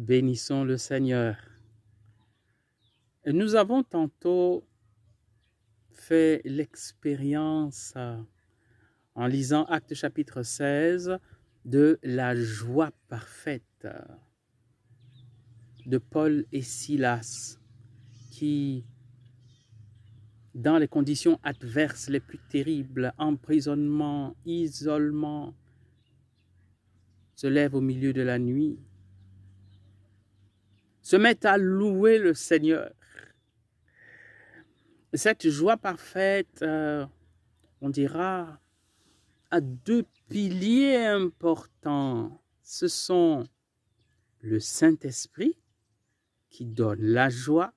Bénissons le Seigneur. Et nous avons tantôt fait l'expérience, en lisant Actes chapitre 16, de la joie parfaite de Paul et Silas, qui, dans les conditions adverses les plus terribles, emprisonnement, isolement, se lèvent au milieu de la nuit, se mettent à louer le Seigneur. Cette joie parfaite, on dira, a deux piliers importants. Ce sont le Saint-Esprit qui donne la joie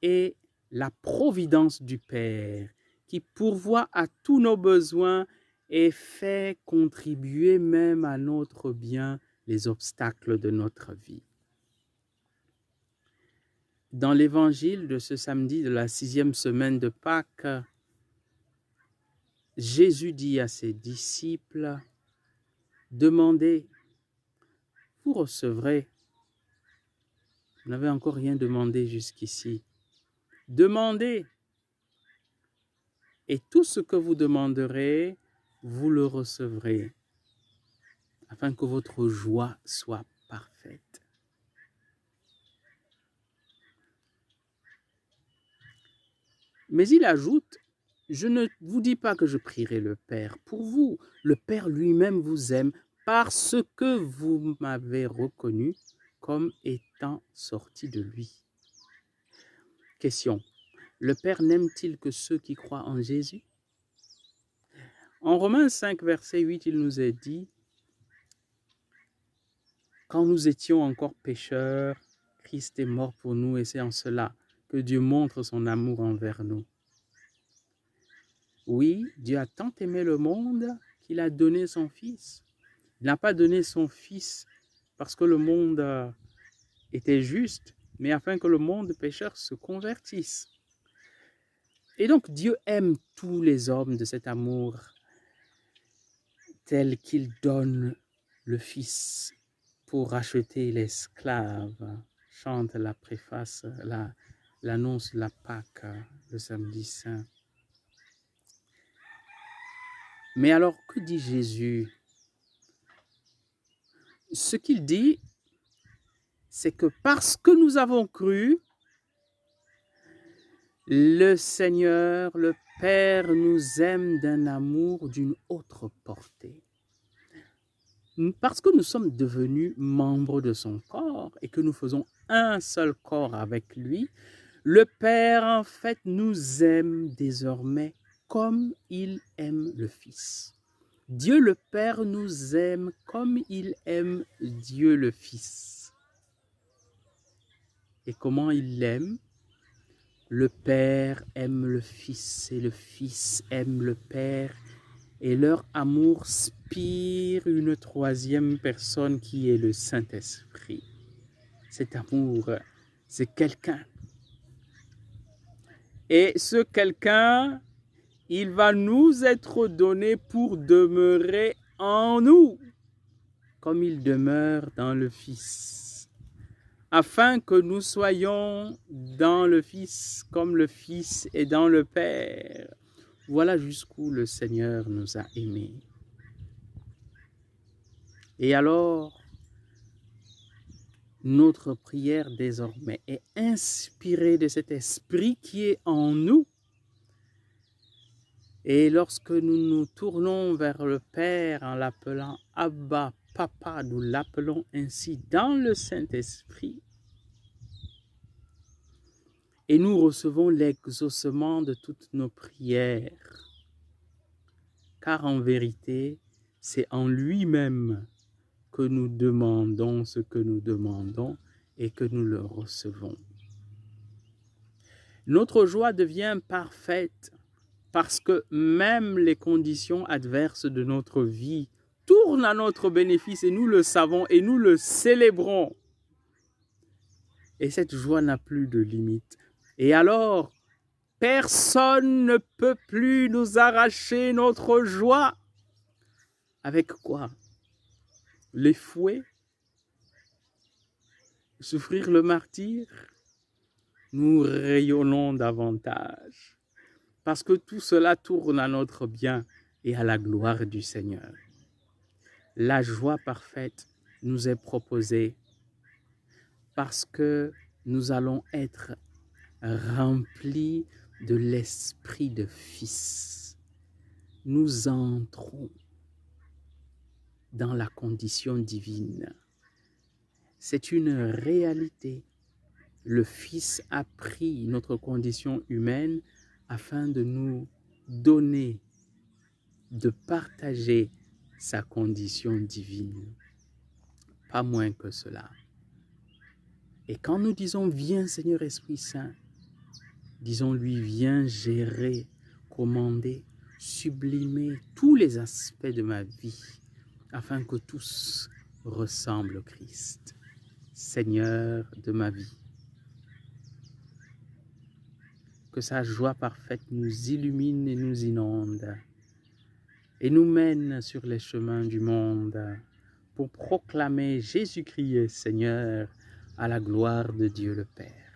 et la providence du Père qui pourvoit à tous nos besoins et fait contribuer même à notre bien les obstacles de notre vie. Dans l'évangile de ce samedi de la 6e semaine de Pâques, Jésus dit à ses disciples, « Demandez, vous recevrez. » Vous n'avez encore rien demandé jusqu'ici. Demandez, et tout ce que vous demanderez, vous le recevrez, afin que votre joie soit parfaite. Mais il ajoute, je ne vous dis pas que je prierai le Père pour vous. Le Père lui-même vous aime parce que vous m'avez reconnu comme étant sorti de lui. Question, le Père n'aime-t-il que ceux qui croient en Jésus? En Romains 5, verset 8, il nous est dit, quand nous étions encore pécheurs, Christ est mort pour nous et c'est en cela que Dieu montre son amour envers nous. Oui, Dieu a tant aimé le monde qu'il a donné son Fils. Il n'a pas donné son Fils parce que le monde était juste, mais afin que le monde pécheur se convertisse. Et donc Dieu aime tous les hommes de cet amour tel qu'il donne le Fils pour racheter l'esclave, chante la préface, l'annonce de la Pâque, le samedi saint. Mais alors, que dit Jésus? Ce qu'il dit, c'est que parce que nous avons cru, le Seigneur, le Père, nous aime d'un amour d'une autre portée. Parce que nous sommes devenus membres de son corps et que nous faisons un seul corps avec lui, le Père, en fait, nous aime désormais comme il aime le Fils. Dieu le Père nous aime comme il aime Dieu le Fils. Et comment il l'aime? Le Père aime le Fils et le Fils aime le Père. Et leur amour spire une troisième personne qui est le Saint-Esprit. Cet amour, c'est quelqu'un. Et ce quelqu'un, il va nous être donné pour demeurer en nous, comme il demeure dans le Fils, afin que nous soyons dans le Fils, comme le Fils est dans le Père. Voilà jusqu'où le Seigneur nous a aimés. Et alors, notre prière désormais est inspirée de cet esprit qui est en nous. Et lorsque nous nous tournons vers le Père en l'appelant Abba, Papa, nous l'appelons ainsi dans le Saint-Esprit. Et nous recevons l'exaucement de toutes nos prières. Car en vérité, c'est en lui-même que nous demandons ce que nous demandons et que nous le recevons. Notre joie devient parfaite parce que même les conditions adverses de notre vie tournent à notre bénéfice et nous le savons et nous le célébrons. Et cette joie n'a plus de limite. Et alors, personne ne peut plus nous arracher notre joie. Avec quoi? Les fouets? souffrir le martyre, nous rayonnons davantage. Parce que tout cela tourne à notre bien et à la gloire du Seigneur. La joie parfaite nous est proposée parce que nous allons être remplis de l'esprit de Fils. Nous entrons dans la condition divine. C'est une réalité. Le Fils a pris notre condition humaine afin de nous donner, de partager sa condition divine. Pas moins que cela. Et quand nous disons « Viens Seigneur Esprit Saint », disons-lui « Viens gérer, commander, sublimer tous les aspects de ma vie, afin que tous ressemblent au Christ, Seigneur de ma vie. » Que sa joie parfaite nous illumine et nous inonde et nous mène sur les chemins du monde pour proclamer Jésus-Christ Seigneur à la gloire de Dieu le Père.